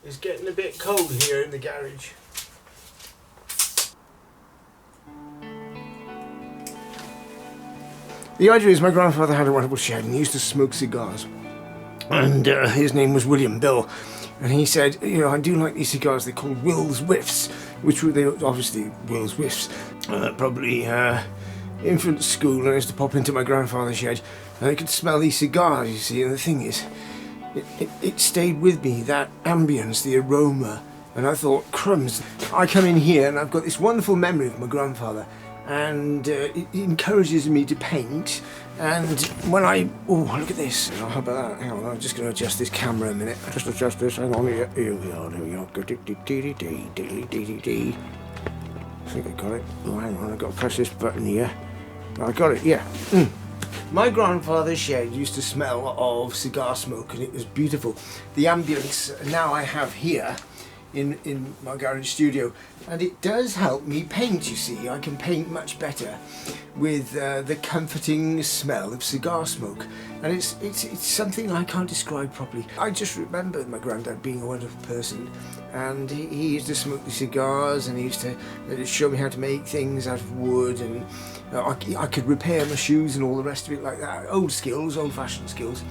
It's getting a bit cold here in the garage. The idea is my grandfather had a wonderful shed and he used to smoke cigars. And his name was William Bill. And he said, you know, I do like these cigars, they're called Will's Whiffs, which were, they obviously Will's Whiffs. Probably infant school, and I used to pop into my grandfather's shed and I could smell these cigars, you see. And the thing is, it stayed with me, that ambience, the aroma. And I thought, crumbs, I come in here and I've got this wonderful memory of my grandfather. And it encourages me to paint. And when oh, look at this. Oh, how about that? Hang on, I'm just going to adjust this camera a minute. Just adjust this. Hang on. Here we are. There we are. I think I got it. Oh, hang on. I've got to press this button here. I got it. Yeah. My grandfather's shed used to smell of cigar smoke, and it was beautiful. The ambience now I have here in my garage studio, and it does help me paint, you see. I can paint much better with the comforting smell of cigar smoke, and it's something I can't describe properly. I just remember my granddad being a wonderful person, and he used to smoke the cigars, and he used to show me how to make things out of wood, and I could repair my shoes and all the rest of it like that. Old skills, old-fashioned skills.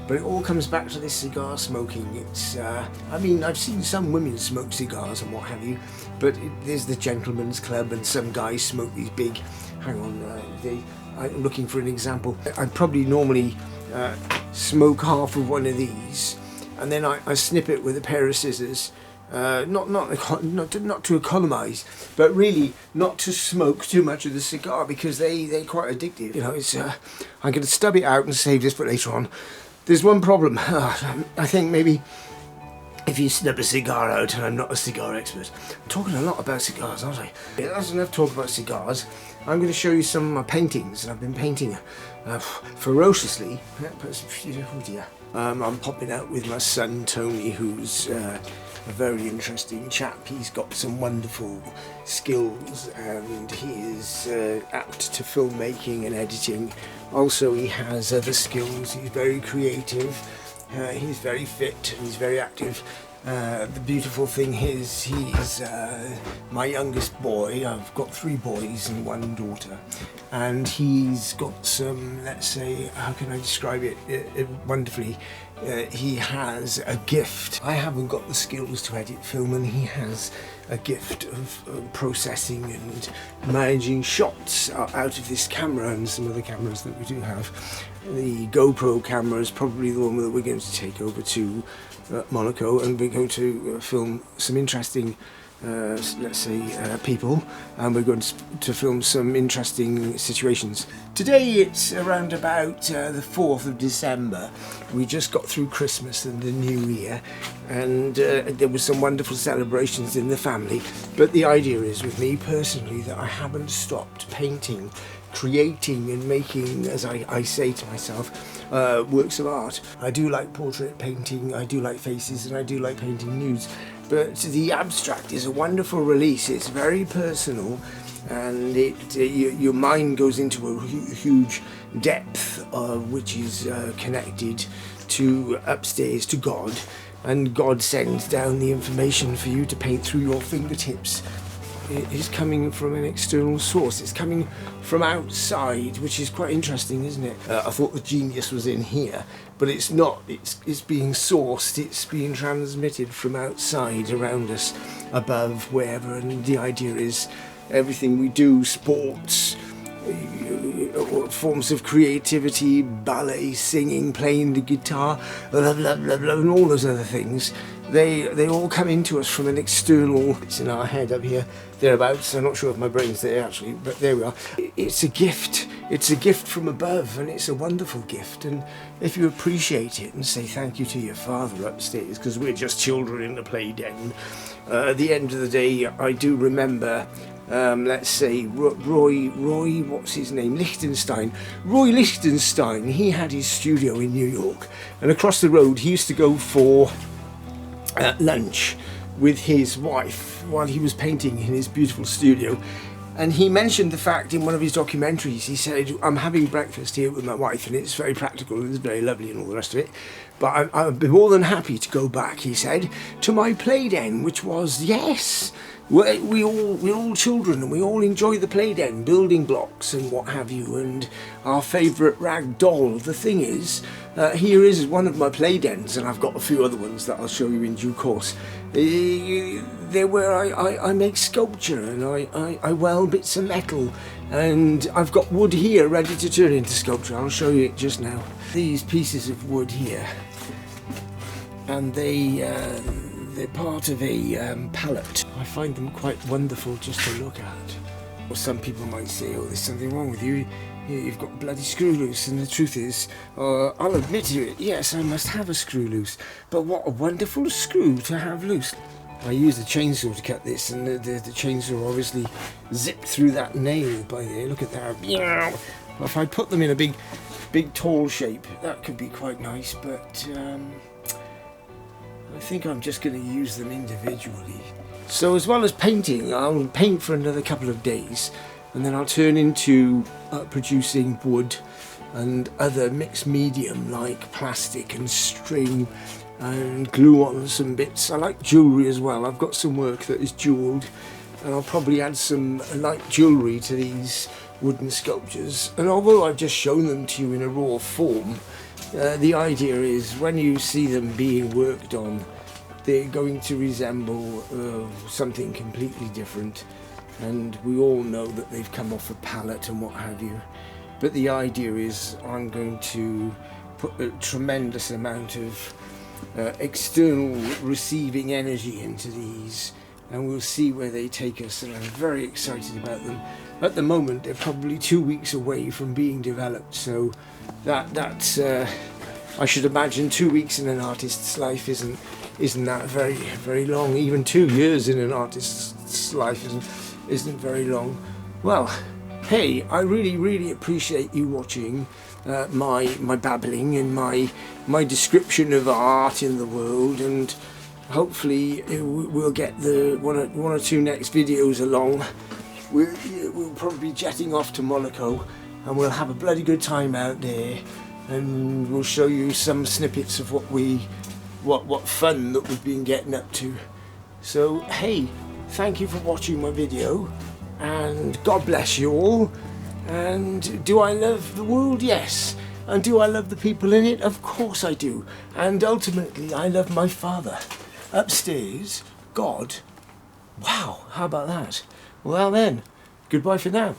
But it all comes back to this cigar smoking. It's, I mean, I've seen some women smoke cigars and what have you, but there's the gentleman's club, and some guys smoke these big, hang on, I'm looking for an example. I'd probably normally smoke half of one of these, and then I snip it with a pair of scissors, not to economise, but really not to smoke too much of the cigar, because they're quite addictive. You know, it's I'm going to stub it out and save this for later on. There's one problem. I think maybe if you snip a cigar out, and I'm not a cigar expert, I'm talking a lot about cigars, aren't I? That's enough talk about cigars. I'm going to show you some of my paintings, and I've been painting ferociously. Oh dear. I'm popping out with my son Tony, who's a very interesting chap. He's got some wonderful skills, and he is apt to filmmaking and editing. Also, he has other skills. He's very creative, he's very fit, he's very active. The beautiful thing is, he's my youngest boy. I've got 3 boys and 1 daughter, and he's got some, let's say, how can I describe it wonderfully? He has a gift. I haven't got the skills to edit film, and he has a gift of processing and managing shots out of this camera and some other cameras that we do have. The GoPro camera is probably the one that we're going to take over to Monaco, and we're going to film some interesting let's say people, and we're going to film some interesting situations. Today it's around about the 4th of December. We just got through Christmas and the New Year, and there was some wonderful celebrations in the family, but the idea is with me personally that I haven't stopped painting, creating and making, as I say to myself, works of art. I do like portrait painting, I do like faces, and I do like painting nudes. But the abstract is a wonderful release. It's very personal, and your mind goes into a huge depth which is connected to upstairs, to God, and God sends down the information for you to paint through your fingertips. It is coming from an external source. It's coming from outside, which is quite interesting, isn't it? I thought the genius was in here, but it's not. It's being sourced. It's being transmitted from outside, around us, above, wherever. And the idea is everything we do, sports, forms of creativity, ballet, singing, playing the guitar, blah, blah, blah, blah, and all those other things, they all come into us from an external. It's in our head up here, thereabouts. I'm not sure if my brain's there actually, but there we are. It's a gift. It's a gift from above, and it's a wonderful gift. And if you appreciate it and say thank you to your father upstairs, because we're just children in the play den, at the end of the day, I do remember, let's say, Roy, what's his name? Roy Lichtenstein. He had his studio in New York, and across the road he used to go for lunch with his wife while he was painting in his beautiful studio. And he mentioned the fact in one of his documentaries, he said, I'm having breakfast here with my wife and it's very practical and it's very lovely and all the rest of it, but I'd be more than happy to go back, he said, to my play den, which was, yes, we're all children and we all enjoy the play den, building blocks and what have you, and our favourite rag doll. The thing is, here is one of my play dens, and I've got a few other ones that I'll show you in due course. They're where I make sculpture and I weld bits of metal, and I've got wood here ready to turn into sculpture. I'll show you it just now. These pieces of wood here, and they're part of a palette. I find them quite wonderful just to look at. Or some people might say, oh, there's something wrong with you. You've got a bloody screw loose, and the truth is, I'll admit to it, yes, I must have a screw loose, but what a wonderful screw to have loose. I used a chainsaw to cut this, and the chainsaw obviously zipped through that nail by there. Look at that. If I put them in a big tall shape, that could be quite nice, but I think I'm just going to use them individually. So as well as painting, I'll paint for another couple of days, and then I'll turn into producing wood and other mixed medium like plastic and string and glue on some bits. I like jewellery as well. I've got some work that is jewelled, and I'll probably add some light jewellery to these wooden sculptures. And although I've just shown them to you in a raw form, the idea is when you see them being worked on, they're going to resemble something completely different, and we all know that they've come off a palette and what have you. But the idea is I'm going to put a tremendous amount of external receiving energy into these, and we'll see where they take us, and I'm very excited about them. At the moment they're probably 2 weeks away from being developed, so that's I should imagine 2 weeks in an artist's life isn't that very long. Even 2 years in an artist's life isn't very long. Well, hey, I really appreciate you watching my babbling and my description of art in the world, and hopefully we'll get the one or two next videos along. We'll probably be jetting off to Monaco, and we'll have a bloody good time out there, and we'll show you some snippets of what fun that we've been getting up to. So hey, thank you for watching my video, and God bless you all. And do I love the world? Yes. And do I love the people in it? Of course I do. And ultimately I love my Father upstairs, God. Wow, how about that? Well then, goodbye for now.